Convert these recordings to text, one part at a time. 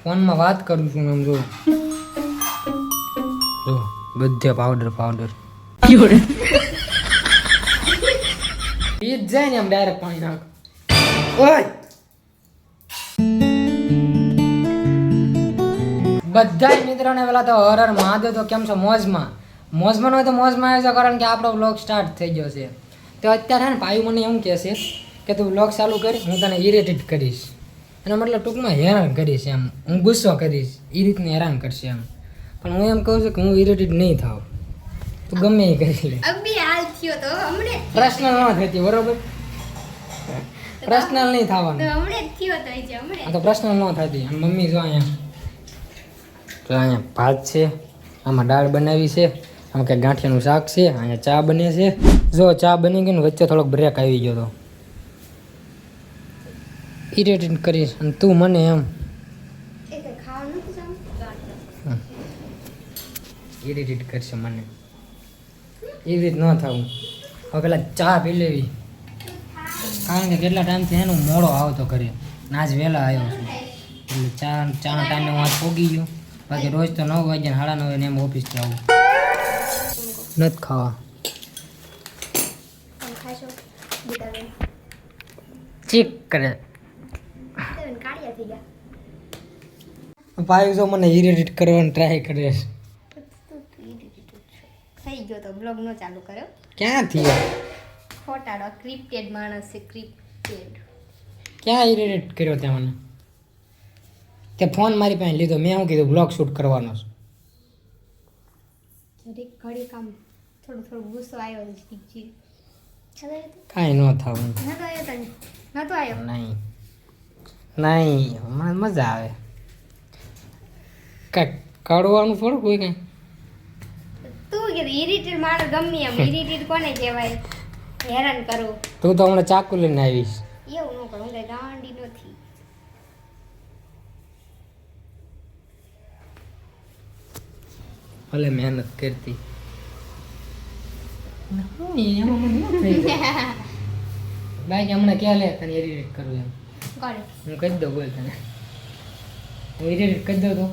ફોનમાં વાત કરું છું આમ જો બધે પાવડર પી જ જાય ને આમ ડાયરેક્ટ પાણી નાખ ઓય બધાય મિત્રોને પેલા તો હર મહાદેવ તો કેમ છો મોજમાં હોય તો મોજમાં આવ્યો છે કારણ કે આપણો વ્લોગ સ્ટાર્ટ થઈ ગયો છે તો અત્યારે ને ભાઈ મને એમ કહે છે કે તું વ્લોગ ચાલુ કરી હું તને ઇરિટેટ કરીશ અને મતલબ ટૂંકમાં હેરાન કરીશ એમ હું ગુસ્સો કરીશ એ રીતને હેરાન કરશે એમ પણ હું એમ કહું છું કે હું ઇરિટેટ નહીં થાવ તું ગમે એ કરી લે પર્સનલ ન થતી બરોબર પર્સનલ નહીં થવાનું તો પર્સનલ ન થતી મમ્મી જો અહીંયા ભાત છે આમાં દાળ બનાવી છે આમાં કંઈક ગાંઠિયાનું શાક છે અહીંયા ચા બને છે જો ચા બની ગઈ ને વચ્ચે થોડોક બ્રેક આવી ગયો તો ઇરિટેટ કરીશ અને તું મને એમ ઇરિટેટ કરશે મને ઇરિટેટ ન થવું હવે પેલા ચા પી લેવી કારણ કે કેટલા ટાઈમથી એનું મોડો આવતો ઘરે આજ વહેલા આવ્યો છું એટલે ચાનો ટાઈમે હું આજ પોગી ગયો બાકી રોજ તો 9 વાગ્યા 9:30 ને એમ ઓફિસથી આવું નથી ખાવા ચીક કરે ભાઈ જો મને ઇરિટેટ કરવાની ટ્રાય કરે છે થઈ ગયો તો બ્લોગ નો ચાલુ કર્યો ક્યાં થયો ખોટાડો ક્રિપ્ટેડ માણસ છે ક્રિપ્ટેડ ક્યાં ઇરિટેટ કર્યો ત્યાં મને તે ફોન મારી પાસે લીધો મેં શું કીધું બ્લોગ શૂટ કરવાનો છે ઘડી કામ થોડું ગુસ્સો આવ્યો છે કાંઈ ન થવું નતો આવ્યો નહીં મને મજા આવે કાંઈક કાઢવાનું થોડું કોઈ કાંઈ તું કે ઇરિટેડ માણસ ગમે એમ ઇરિટેડ કોને કહેવાય હેરાન કરો તું તો હમણાં ચાકુ લઈને આવીશ એવું ન કરું કઈ ગાંડી નથી ભલે મહેનત કરતી બાઈક હમણાં ક્યાં લે તને ઇરિટેટ કરું એમ કોણ હું કહી દઉં બોલ તને હું ઇરિટેટ કરી દઉં તો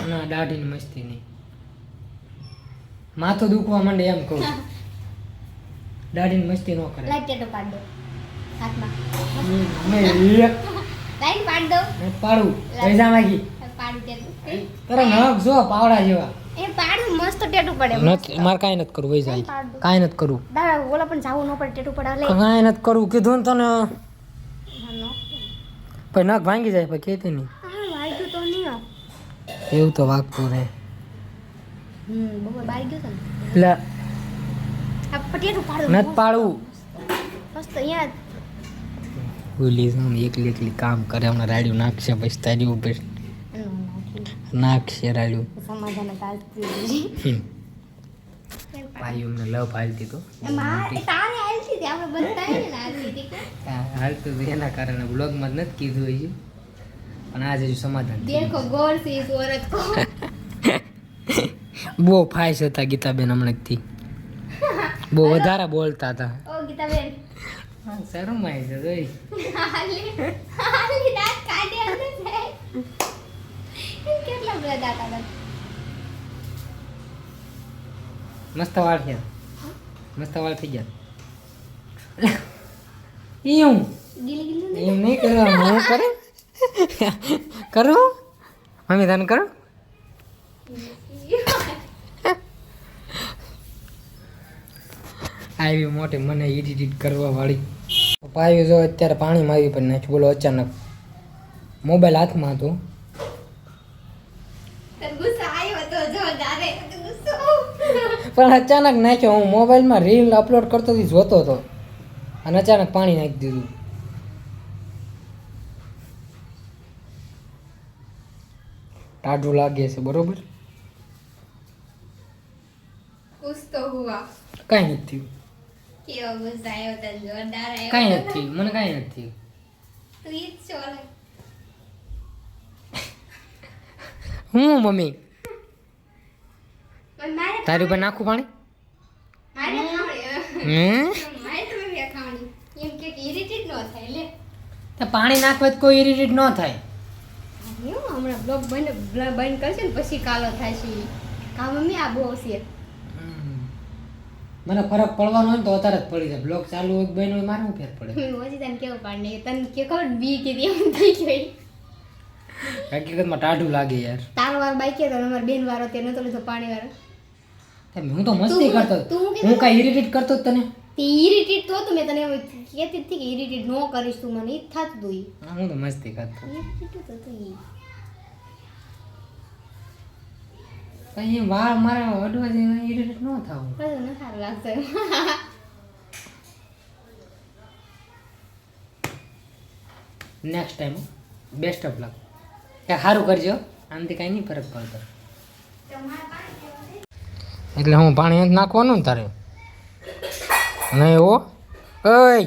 ના દાઢીની મસ્તી નહીં માથું દુખવા માંડે એમ કહું દાઢીની મસ્તી ન કરે લાઈટ ટેટો પાડ દો હાથમાં લાઈટ પાડ દો પાડું પૈસા માંગી પાડ ટેટો તારા નખ જો પાવડા જેવા એ પાડું મસ્ત ટેટુ પડે મારે કાંઈ નથી કરવું વહી જાય કાંઈ નથી કરવું દાદા ઓલા પણ જાવું ન પડે ટેટુ પડાવ લે કાંઈ નથી કરવું કીધું ને તને પછી નખ ભાંગી જાય પછી કહેતી નહીં વાગ્યું તો નહીં એવું તો વાગતું રહે બહુ બારી ગયું છે ને એટલે આ ટેટુ પાડો નથી પાડવું મસ્ત અહીંયા ભૂલી જાઉં એકલી કામ કરે હમણાં રાડ્યું નાખશે પછી તારી ઉપર નાખશે રાડ્યું સમાધાન કાઢતી ભાઈ અમને લવ હાલતી તો તારે હાલતી હતી આપણે બધાએ ને હાલતી હતી હાલતું હતું એના કારણે બ્લોગમાં જ નથી કીધું હજી પણ આજે જો સમાધાન દેખો ગોર સે ઇસ औरत को બહુ ફાઈસ હતા ગીતાબેન હમણાંથી બહુ વધારે બોલતા હતા ઓ ગીતાબેન શરમાય છે જોઈ હાલી દાંત કાઢે અંદર છે કેટલા બધા દાંત આવે મસ્ત વાળ છે મસ્ત વાળ થઈ ગયા એવું ગીલી ગીલી એમ નહીં કરવાનું હું કરે કરું મમ્મી તને કરું આવી મોટી મને એડિટ કરવા વાળી પાયું જો અત્યારે પાણીમાં આવી પણ નાખ્યું બોલો અચાનક મોબાઈલ હાથમાં હતું ગુસ્સો આવ્યો તો જો જારે ગુસ્સો પણ અચાનક નાખ્યો હું મોબાઈલમાં રીલ અપલોડ કરતો હતી જોતો હતો અને અચાનક પાણી નાખી દીધું ટાઢું લાગે છે બરોબર कुछ तो हुआ કાંઈ નથી કેવો ગુસ્સો આવ્યો તને જોરદાર આવ્યો કાંઈ નથી મને કાંઈ નથી તું ઈ જ છો ને હું મમ્મી પણ મારે તારી ઉપર નાખું પાણી મારે હમ મારે ઇરિટેટ ન થાય લે. તો પાણી નાખવાથી કોઈ ઇરિટેટ ન થાય. હું હમણાં બ્લોગ બંધ કરશે ને પછી કાલો થાય છે. કા મમ્મી આ બહુ છે. મને ફરક પડવાનો હોય ને તો અત્યારે જ પડી જાય. બ્લોગ ચાલુ હોય બહેનો મારે શું ફેર પડે? પછી તને કેવું પાડને તને કે ખબર બી કીધી એમ થઈ ગઈ. હકીકતમાં ટાઢું લાગે યાર. તારો વાર બાઈક કે તો અમાર બેન વાળો તે નતો લીધો પાણી વાળો. હું તો મસ્તી કરતો. હું કાંઈ ઇરિટેટ કરતો જ તને? તે ઇરિટેટ તો મેં તને કહેતી હતી કે ઇરિટેટ ન કરીશ તું મને ઈ થાતું તું ઈ. હું તો મસ્તી કરતો. ઇરિટેટ તો ઈ. કઈ વાળ મારા અડવા જાય ઇરિટેટ ન થાવ. કઈ ન સારું લાગશે. Next time best of luck. કે સારું કરજો, આનાથી કાંઈ નહીં ફરક પડતો. એટલે હું પાણી નાખવાનું ને તારે નહીં હો. ઓય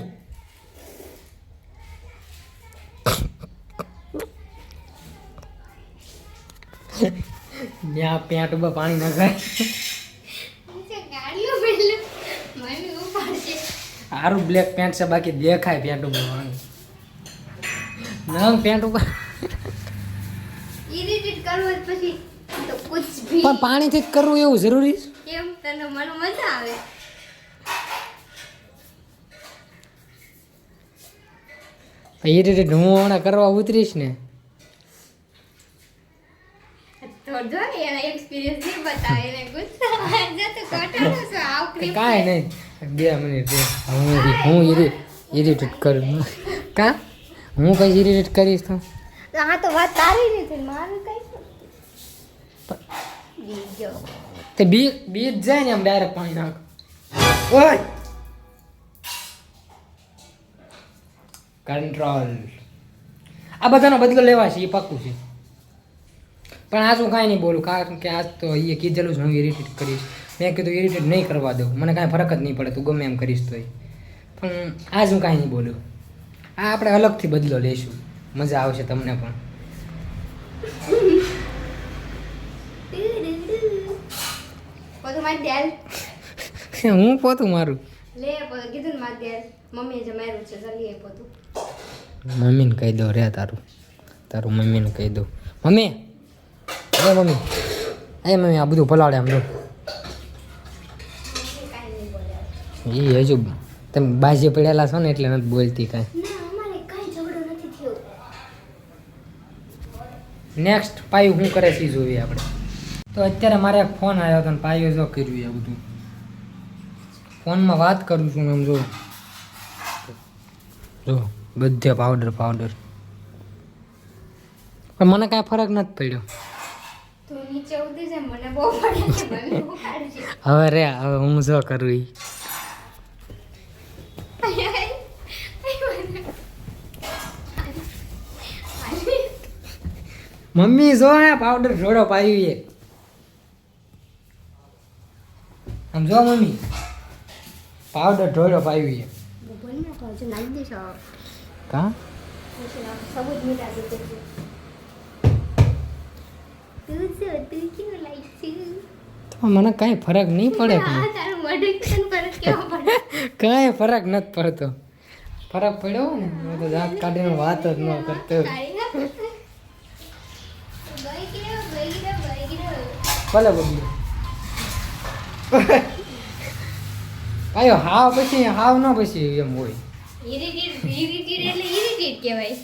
ત્યાં પેન્ટ ઉપર પાણી નાખાય. ગાડીઓ પેલું મને ઉપાડશે. સારું બ્લેક પેન્ટ છે, બાકી દેખાય પેન્ટ ઉપર પાણી. નંગ પેન્ટ ઉપર ઇરિટેટ કરવું પછી તો કુછ ભી પણ પાણીથી જ કરવું એવું જરૂરી છે? કેમ તને મને મજા આવે. ઇરિટેટ હું હમણાં કરવા ઉતરીશ ને તો જો એના એક્સપિરિયન્સ નહીં બતાવે એને ગુસ્સા આવે તો કટાડો છો આવ ક્રીમ કાંઈ નહીં 2 મિનિટ હું ઇરિટેટ કરું કા હું કઈ ઇરિટેટ કરીશ તો આ તો વાત તારી નથી મારું કઈ બીજો તે બીજ જાય ને આમ ડાયરેક્ટ પાણી નાખ. ઓય કંટ્રોલ. આ બધાનો બદલો લેવા છે એ પાક્કું છે. પણ આજ હું કાંઈ નહીં બોલું, કારણ કે આજ તો એ કીધેલું જ હું ઇરિટેટ કરીશ. મેં કીધું ઇરિટેટ નહીં કરવા દઉં, મને કાંઈ ફરક જ નહીં પડે, તું ગમે એમ કરીશ તોય. પણ આજ હું કાંઈ નહીં બોલું. આ આપણે અલગથી બદલો લઈશું, મજા આવશે તમને પણ. પોતું મારી દેલ હું પોતું મારું લે પોતું કીધું ને મારી દેલ મમ્મીએ જે માર્યું છે જલ્દી એ પોતું મમ્મીને કહી દો રે. તારું મમ્મીને કહી દો. મમ્મી એ મમ્મી આ બધું પલાળે આમ જો. કાંઈ નહીં બોલે એ હજુ તમે બાજી પડેલા છો ને એટલે નથી બોલતી કાંઈ. ના અમારે કાંઈ ઝઘડો નથી થયો. નેક્સ્ટ પાયું શું કરે છે એ જોઈએ આપણે. તો અત્યારે મારે એક ફોન આવ્યો હતો ને પાયો જો કર્યું એ બધું. ફોનમાં વાત કરું છું એમ જો બધે પાવડર પણ મને કાંઈ ફરક નથી પડ્યો. તું નીચે ઉતરી જા મને બહુ પડે છે મમ્મી ઉખાડશે. હવે હું જો કરું એ મમ્મી જો હે પાવડર જોડો પાયું એ આમ જો મમ્મી પાવડર ઢોળો પાયું એ બોલ ના તો હજુ નાખી દેશો કા સબૂત મીઠા દીધું તું કેવું લાગશે તો મને કાંઈ ફરક નહીં પડે આ તારું મોઢું તને ફરક કેવો પડે કાંઈ ફરક નથી પડતો. ફરક પડ્યો ને હું તો દાંત કાઢીને વાત જ ન કરતો. ભલે બગડી કાયો હાવ પછી હાવ ન પછી એમ હોય. ઇરિટેટ એટલે ઇરિટેટ કહેવાય.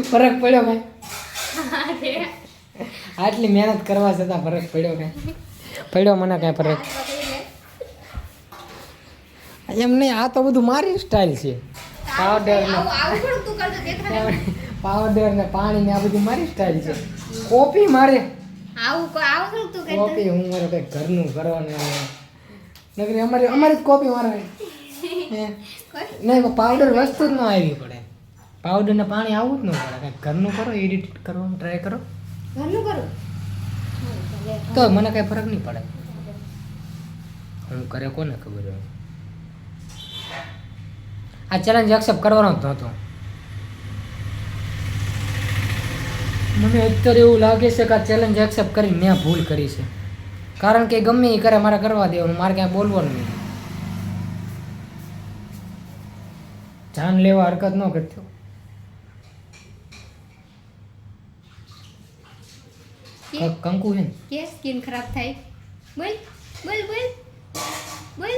ફરક પડ્યો કાંઈ? આટલી મહેનત કરવા છતાં ફરક પડ્યો કાંઈ? પડ્યો મને કાંઈ ફરક એમ નહીં. આ તો બધું મારી સ્ટાઇલ છે. પાવડર ને પાણી ને આ બધું મારી સ્ટાઇલ છે. કોપી મારે કોપી હું મારે કંઈક ઘરનું કરવાનું નકરી અમારી જ કોપી મારે નહીં. પાવડર વસ્તુ જ ન આવી પડે. પાવડર ને પાણી આવવું જ ન પડે. કંઈક ઘરનું કરો, એડિટ કરવાનું ટ્રાય કરો ઘરનું કરું તો મને કાંઈ ફરક નહીં પડે. હું કરે કોને ખબર હોય. આ ચેલેન્જ એક્સેપ્ટ કરવાનો જ નહોતો. મને અત્યારે એવું લાગે છે કે આ ચેલેન્જ એક્સેપ્ટ કરીને મેં ભૂલ કરી છે. કારણ કે ગમે એ કરે મારે કરવા દેવાનું, મારે ક્યાંય બોલવાનું નહીં. જાન લેવા હરકત ન કરતો. કંકુ છે ને કે સ્કિન ખરાબ થાય. બોલ બોલ બોલ બોલ.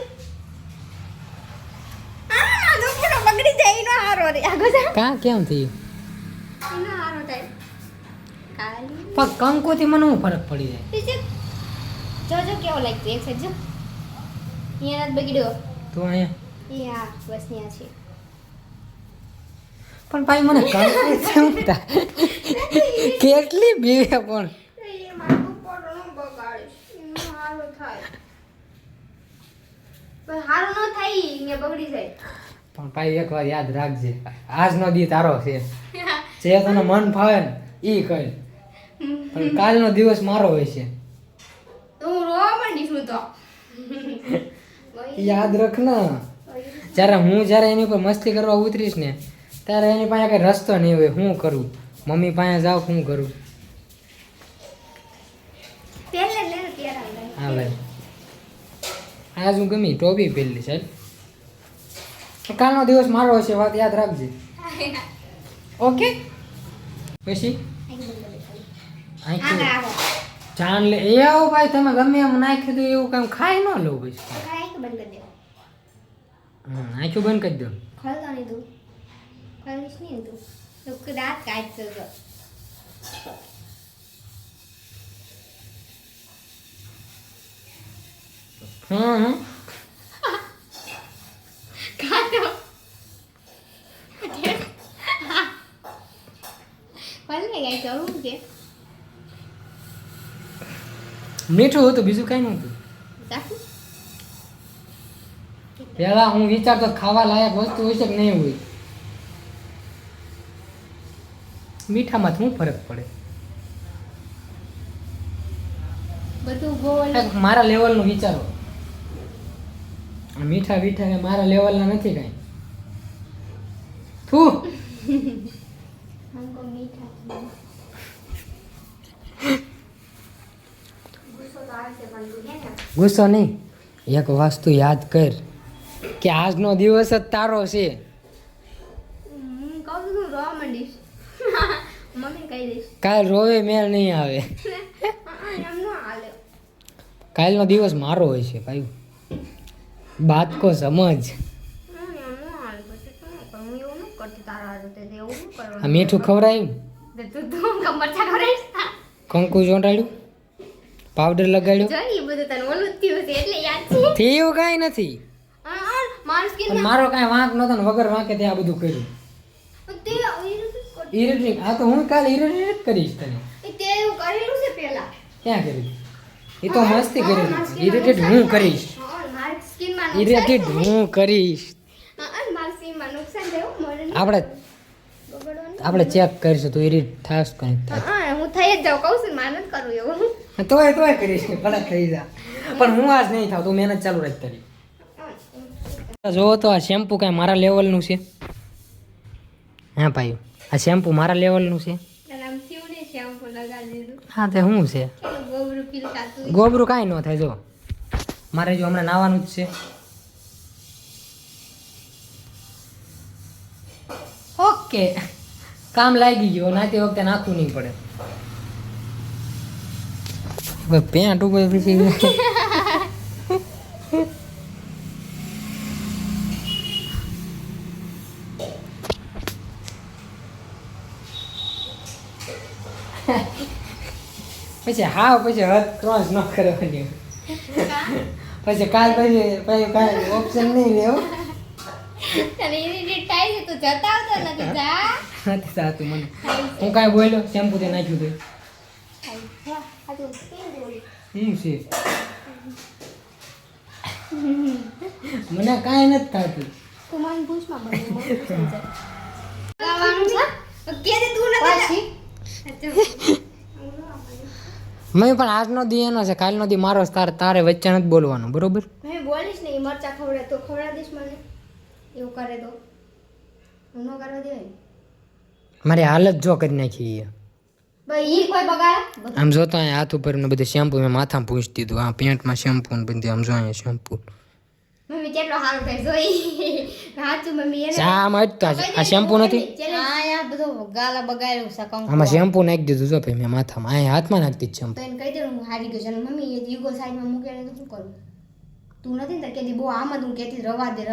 આ દુપટ્ટો બગડી જાય એનો હારો રે આગો જા. કા કેમ થયું? એનો હારો થાય. કાલી પણ કંકુથી મને શું ફરક પડી જાય? બીજે જો કેવો લાગતો એક સાઈડ જો. અહીંયા નથી બગડ્યો. તો અહીંયા એ હા બસ અહીંયા છે. પણ ભાઈ મને કંકુ શું થાય? કેટલી બીવે પણ એ મારું દુપટ્ટો ન બગાડીશ. એનો હારો થાય. પણ હારો ન થાય ને બગડી જાય. પણ ભાઈ એક વાર યાદ રાખજે, આજનો દી તારો છે. જે તને મન ફાવે ને ઈ કર, પણ કાલનો દિવસ મારો હોય છે. તો હું રોવા માંડીશ હું તો. યાદ રાખ ને, જ્યારે એની ઉપર મસ્તી કરવા ઉતરીશ ને ત્યારે એની પાસે કઈ રસ્તો નહીં હોય. શું કરું? મમ્મી પાસે જાવ, શું કરું? પહેલે લે ત્યારે હા ભાઈ, આજ હું ગમી ટોપી પહેરી સાહેબ. કાલનો દિવસ મારો હશે, વાત યાદ રાખજે. ઓકે? પછી આગળ આવો. જાન લે એ આવો ભાઈ, તમે ગમે એમ નાખી દો એવું કામ ખાઈ ન લો પછી. ખાય કે બંધ કરી દે. આંખું બંધ કરી દો. ખોલતો નહીં તું. ખોલીશ નહીં તું. તો દાંત કાઢતો જો. હા કાઢો. ખોલી ગઈ કરું કે મીઠું હતું, બીજું કઈ નહોતું. ચાખું. પેલા હું વિચારતો ખાવા લાયક વસ્તુ હોય છે કે નહીં હોય. મીઠામાં શું ફરક પડે? બધું ગોળ. કાંઈક મારા લેવલનું વિચારો. આ મીઠા વીઠા કે મારા લેવલના નથી કાંઈ. થું हमको मीठा गुस्सा तो आवे से बनતું है ને. ગુસ્સો નહીં, એક વસ્તુ યાદ કર કે આજનો દિવસ જ તારો છે. હું કહું છું રોવા માંડીશ. મમ્મી કહી દઈશ. કાલ રોવે મેળ નહીં આવે. એમ નો હાલે. કાલનો દિવસ મારો હોય છે ભાઈ, બાત કો સમજ. એમ નો હાલે પછી શું કરું? હું એવું ન કરતી તારા હારે તે એવું ન કરવાનું. આ મીઠું ખવડાવ્યું, તું મરચા ખવડાવીશ. કંકુ ચોંટાડ્યું, પાવડર લગાડ્યું, જો ઈ બધું તને ઓલું જ થયું છે એટલે યાદ છે. થયું કાંઈ નથી. મારી સ્કિન પણ મારો કાંઈ વાંક નહોતો ને વગર વાંકે તે આ બધું કર્યું. તે ઇરિટેટ, આ તો હું કાલે ઇરિટેટ કરીશ તને. તે એવું કરેલું છે પહેલા. ક્યાં કર્યું? એ તો મસ્તી કરી. ઇરિટેટ હું કરીશ, મારી સ્કિનમાં ઇરિટેટ હું કરીશ. મારી સ્કિનમાં નુકસાન થયું મને આપણે બગડવાનું. ચેક કરીશું, તું ઇરિટ થાશ કંઈક થાય. હું થઈ જ જાઉં કહું છું માન જ કરું એવું. તોય કરીશ, ભલે થઈ જા. પણ હું આજ નહીં થાવ, તું મહેનત ચાલુ રાખ તારી. જોવો તો આ શેમ્પુ કાંઈ મારા લેવલનું છે? હા ભાઈ, આ શેમ્પુ મારા લેવલનું છે? આમ થયું ને શેમ્પુ લગાડી દીધું. હા તે શું છે? કેટલું ગોબરું ફીલ થતું. ગોબરું કાંઈ ન થાય. જો મારે જો હમણાં નાવાનું જ છે. ઓકે, કામ લાગી ગયો, નાતી વખતે નાખવું નહીં પડે. હવે પેન્ટ ઉપર પછી પછી હા પછી હદ ક્રોસ ન કરવાની. પછી કાલ પછી કાંઈ ઓપ્શન નહીં લેવો. તને ઇરિટેટ થાય છે તું જતા આવતો નથી જા. નથી થતું મને. હું કાંઈ બોલ્યો? શેમ્પુ તે નાખ્યું તે આ તો સ્કિન બોલી. શું છે? મને કાંઈ નથી થતું. તું મને પૂછમાં બને ગાવાનું છે કે દે તું નથી. મેં પણ આજનો દી એનો છે, કાલનો દી મારો છે. તારે વચ્ચે નથી બોલવાનું, બરોબર? મેં બોલીશ ને મરચા ખવડે તો ખવડા દઈશ મને. એવું કરે તો હું ન કરવા દેવાય ને. મારી હાલત જો કરી નાખી. ભાઈ ઈ કોઈ બગાડે આમ જોતો અહીંયા હાથ ઉપર ને બધું શેમ્પુ મેં માથામાં પૂછી દીધું. આ પેન્ટમાં શેમ્પુ ને બધી આમ જો અહીંયા શેમ્પુ. મમ્મી કેટલો સારું થાય જોઈ સાચું મમ્મી એને ચા આમાં અટકા છે આ શેમ્પુ નથી આ યાર બધું ગાલા બગાડ્યું છે કંકુ આમાં શેમ્પુ નાખી દીધું જો ભાઈ મેં માથામાં અહીં હાથમાં નાખતી જ શેમ્પુ તો એને કહી દે હું હારી ગયો છે અને મમ્મી એ યુગો સાઈડમાં મૂકેલે તો શું કરું તું નથી ને કેતી બહુ આમ જ હું કહેતી રવા દે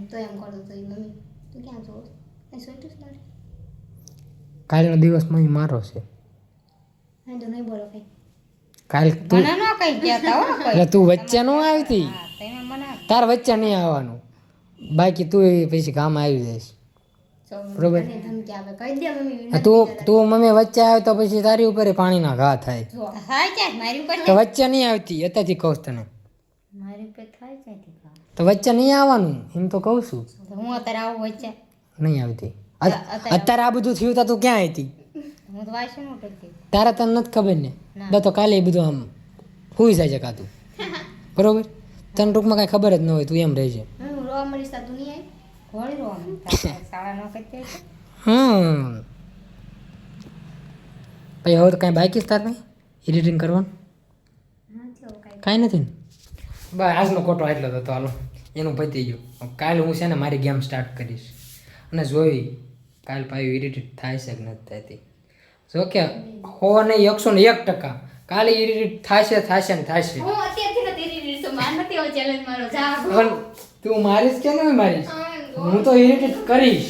તો એમ કરતો તો ઈ મમ્મી તું ક્યાં છો એ સોઈટું લાગે કાલનો દિવસ મમ્મી મારો છે હા તો નહીં બોલો કઈ કાલ તું મને ન કઈ કહેતા હો કોઈ એટલે તું વચ્ચે ન આવતી હા, તમે મને તાર વચ્ચે નહીં આવવાનું બાકી તું પછી કામ આવી જઈશ બરોબર. ધમકી આપે કહી દે મમ્મી આ તું મમ્મી વચ્ચે આવે તો પછી તારી ઉપર પાણીના ઘા થાય થાય ક્યાં મારી ઉપર તો વચ્ચે નહીં આવતી અત્યારથી કહું છું તને મારી ઉપર થાય ક્યાંથી કામ? તો વચ્ચે નહીં આવવાનું એમ તો કહું છું તો હું અત્યારે આવું વચ્ચે નહીં આવતી અત્યારે આ બધું થયું તા તું ક્યાં હતી હું તો વાંચી નું કરતી તારા તને નથી ખબર ને બસ તો કાલે એ બધું આમ હુઈ જાય છે કાતું બરોબર તને ટૂંકમાં કાંઈ ખબર જ ન હોય તું એમ રહેજે હું રોવા મળીશ તા તું નહીં આવી ઘોડી રોવાનું શાળા ન કરતી હોય તો. પછી હવે તો કાંઈ બાકી જ તાર નહીં એડિટિંગ કરવાનું હા ચલો કાંઈ કાંઈ નથી ને બસ આજનો ખોટો એટલો જ હતો હાલો એનું પતી ગયું કાલે હું છે ને મારી ગેમ સ્ટાર્ટ કરીશ અને જોઈ કાલ પાછું એડિટ થાય છે કે નથી થતી જો કે 101% કાલે એડિટ થશે ને થશે હું અત્યારથી નથી રીડ તો માર નથી આવો ચેલેન્જ મારો જા પણ તું મારીશ કે નહીં મારીશ હું તો એડિટ કરીશ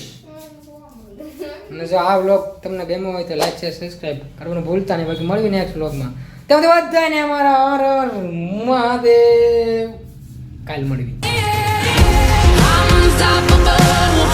અને જો આ વ્લોગ તમને ગમ્યો હોય તો લાઈક શેર સબસ્ક્રાઇબ કરવાનું ભૂલતા નહીં બાકી મળવી નેક્સ્ટ વ્લોગમાં તમે બધાને અમારા હર હર મહાદેવ કાલ મળવી Unstoppable.